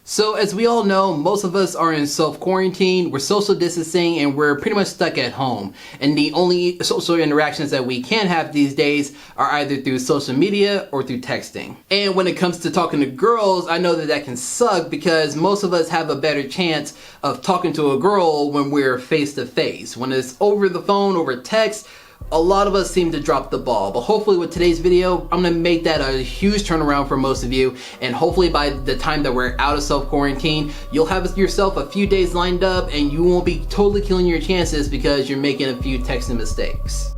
So as we all know, most of us are in self-quarantine, we're social distancing, and we're pretty much stuck at home. And the only social interactions that we can have these days are either through social media or through texting. And when it comes to talking to girls, I know that that can suck because most of us have a better chance of talking to a girl when we're face to face. When it's over the phone, over text, a lot of us seem to drop the ball, but hopefully with today's video, I'm gonna make that a huge turnaround for most of you, and hopefully by the time that we're out of self-quarantine, you'll have yourself a few days lined up and you won't be totally killing your chances because you're making a few texting mistakes.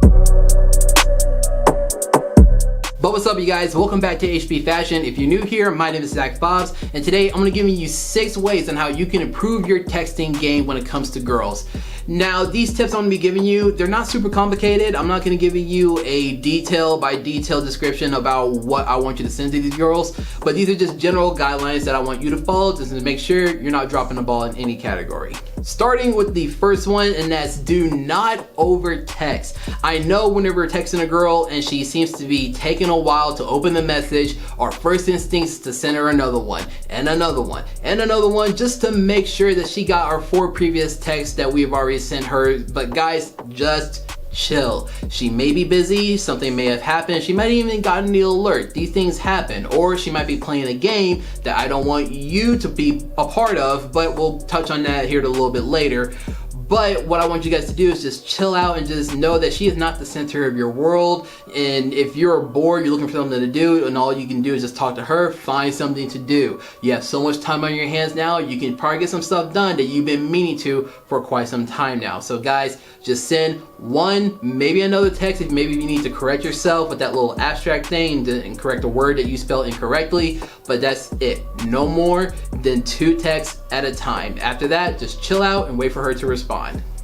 But what's up, you guys? Welcome back to HB Fashion. If you're new here, my name is Zach Bobs, and today I'm gonna give you 6 ways on how you can improve your texting game when it comes to girls. Now, these tips I'm gonna be giving you, they're not super complicated. I'm not gonna give you a detail by detail description about what I want you to send to these girls, but these are just general guidelines that I want you to follow just to make sure you're not dropping the ball in any category. Starting with the first one, and that's do not over text. I know whenever we're texting a girl and she seems to be taking a while to open the message, our first instinct is to send her another one and another one and another one just to make sure that she got our 4 previous texts that we've already sent her. But guys, just chill. She may be busy, something may have happened, she might even gotten the alert. These things happen, or she might be playing a game that I don't want you to be a part of, but we'll touch on that here a little bit later. But what I want you guys to do is just chill out and just know that she is not the center of your world. And if you're bored, you're looking for something to do, and all you can do is just talk to her, find something to do. You have so much time on your hands now, you can probably get some stuff done that you've been meaning to for quite some time now. So guys, just send one, maybe another text if maybe you need to correct yourself with that little abstract thing and correct a word that you spelled incorrectly, but that's it. No more than 2 texts at a time. After that, just chill out and wait for her to respond.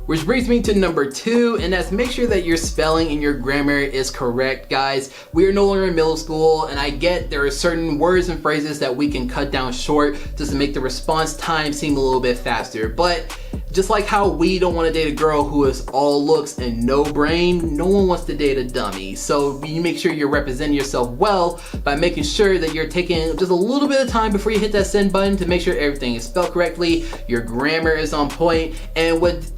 Which brings me to number 2, and that's make sure that your spelling and your grammar is correct, guys. We are no longer in middle school, and I get there are certain words and phrases that we can cut down short just to make the response time seem a little bit faster. But just like how we don't want to date a girl who is all looks and no brain, no one wants to date a dummy. So you make sure you're representing yourself well by making sure that you're taking just a little bit of time before you hit that send button to make sure everything is spelled correctly, your grammar is on point, and with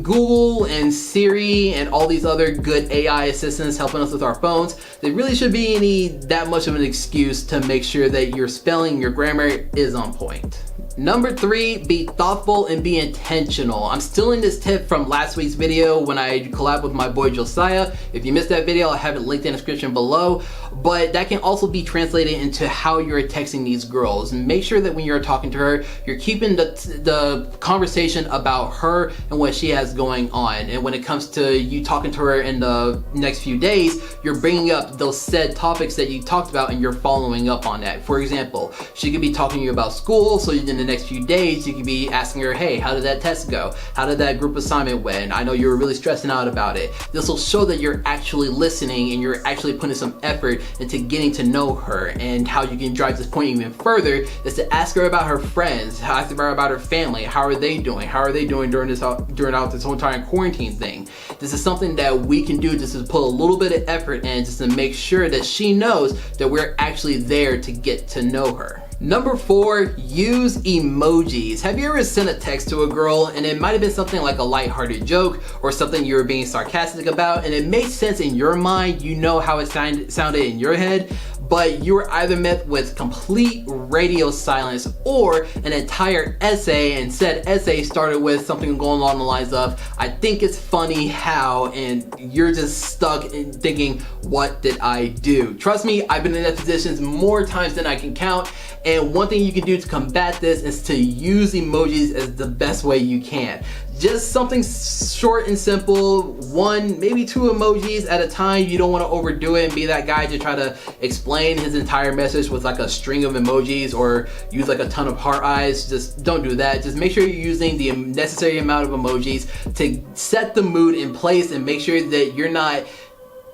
Google and Siri and all these other good AI assistants helping us with our phones, there really should be that much of an excuse to make sure that your spelling, your grammar is on point. Number 3, be thoughtful and be intentional. I'm stealing this tip from last week's video when I collabed with my boy Josiah. If you missed that video, I'll have it linked in the description below. But that can also be translated into how you're texting these girls. Make sure that when you're talking to her, you're keeping the conversation about her and what she has going on. And when it comes to you talking to her in the next few days, you're bringing up those said topics that you talked about and you're following up on that. For example, she could be talking to you about school, so in the next few days you could be asking her, hey, how did that test go? How did that group assignment went? I know you were really stressing out about it. This will show that you're actually listening and you're actually putting some effort into getting to know her. And how you can drive this point even further is to ask her about her friends, ask her about her family. How are they doing? How are they doing during this whole entire quarantine thing? This is something that we can do just to put a little bit of effort in, just to make sure that she knows that we're actually there to get to know her. Number 4, use emojis. Have you ever sent a text to a girl and it might have been something like a lighthearted joke or something you were being sarcastic about, and it made sense in your mind, you know how it sounded in your head, but you were either met with complete radio silence or an entire essay, and said essay started with something going along the lines of, I think it's funny how, and you're just stuck in thinking, what did I do? Trust me, I've been in that positions more times than I can count, and one thing you can do to combat this is to use emojis as the best way you can. Just something short and simple, 1, maybe 2 emojis at a time. You don't want to overdo it and be that guy to try to explain his entire message with like a string of emojis or use like a ton of heart eyes. Just don't do that. Just make sure you're using the necessary amount of emojis to set the mood in place and make sure that you're not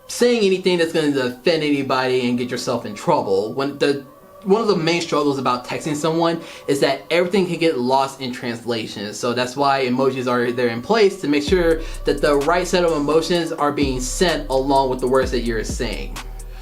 saying anything that's going to offend anybody and get yourself in trouble. One of the main struggles about texting someone is that everything can get lost in translation. So that's why emojis are there in place to make sure that the right set of emotions are being sent along with the words that you're saying.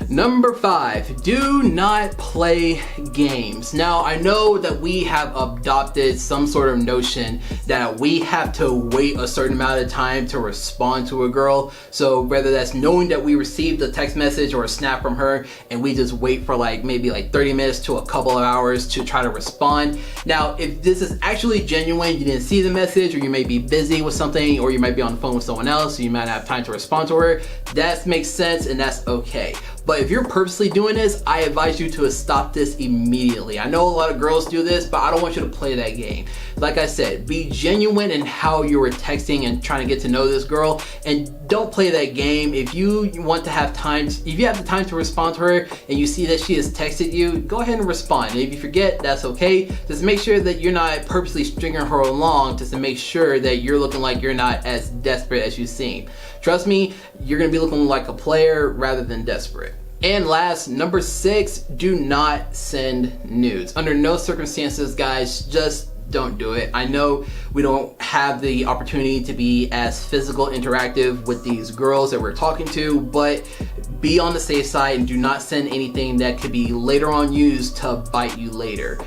Number 5, do not play games. Now, I know that we have adopted some sort of notion that we have to wait a certain amount of time to respond to a girl. So whether that's knowing that we received a text message or a snap from her and we just wait for maybe 30 minutes to a couple of hours to try to respond. Now, if this is actually genuine, you didn't see the message, or you may be busy with something, or you might be on the phone with someone else, so you might not have time to respond to her, that makes sense and that's okay. But if you're purposely doing this, I advise you to stop this immediately. I know a lot of girls do this, but I don't want you to play that game. Like I said, be genuine in how you were texting and trying to get to know this girl, and don't play that game. If you want to have time, if you have the time to respond to her and you see that she has texted you, go ahead and respond. And if you forget, that's okay. Just make sure that you're not purposely stringing her along just to make sure that you're looking like you're not as desperate as you seem. Trust me, you're gonna be looking like a player rather than desperate. And last, number 6, do not send nudes. Under no circumstances, guys, just don't do it. I know we don't have the opportunity to be as physical interactive with these girls that we're talking to, but be on the safe side and do not send anything that could be later on used to bite you later.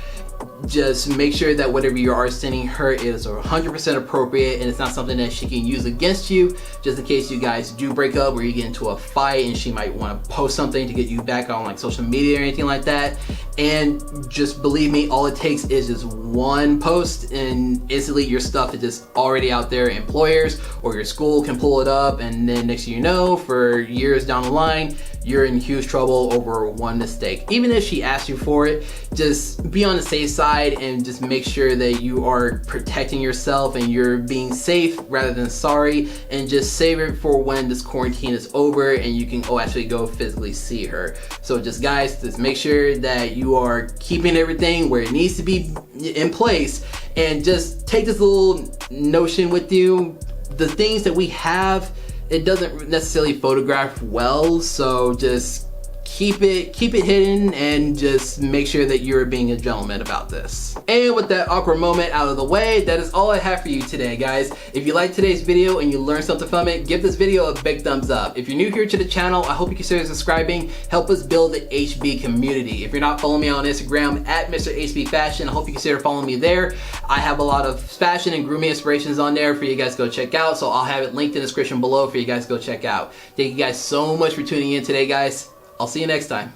Just make sure that whatever you are sending her is 100% appropriate and it's not something that she can use against you, just in case you guys do break up or you get into a fight and she might want to post something to get you back on social media or anything like that. And just believe me, all it takes is just one post and instantly your stuff is just already out there. Employers or your school can pull it up, and then next thing you know, for years down the line, you're in huge trouble over one mistake. Even if she asks you for it, just be on the safe side and just make sure that you are protecting yourself and you're being safe rather than sorry, and just save it for when this quarantine is over and you can actually go physically see her. So just guys, just make sure that you are keeping everything where it needs to be in place, and just take this little notion with you. The things that we have, it doesn't necessarily photograph well, so just keep it hidden and just make sure that you're being a gentleman about this. And with that awkward moment out of the way, that is all I have for you today, guys. If you liked today's video and you learned something from it, give this video a big thumbs up. If you're new here to the channel, I hope you consider subscribing. Help us build the HB community. If you're not following me on Instagram at Mr. HB Fashion, I hope you consider following me there. I have a lot of fashion and grooming inspirations on there for you guys to go check out, so I'll have it linked in the description below for you guys to go check out. Thank you guys so much for tuning in today, guys. I'll see you next time.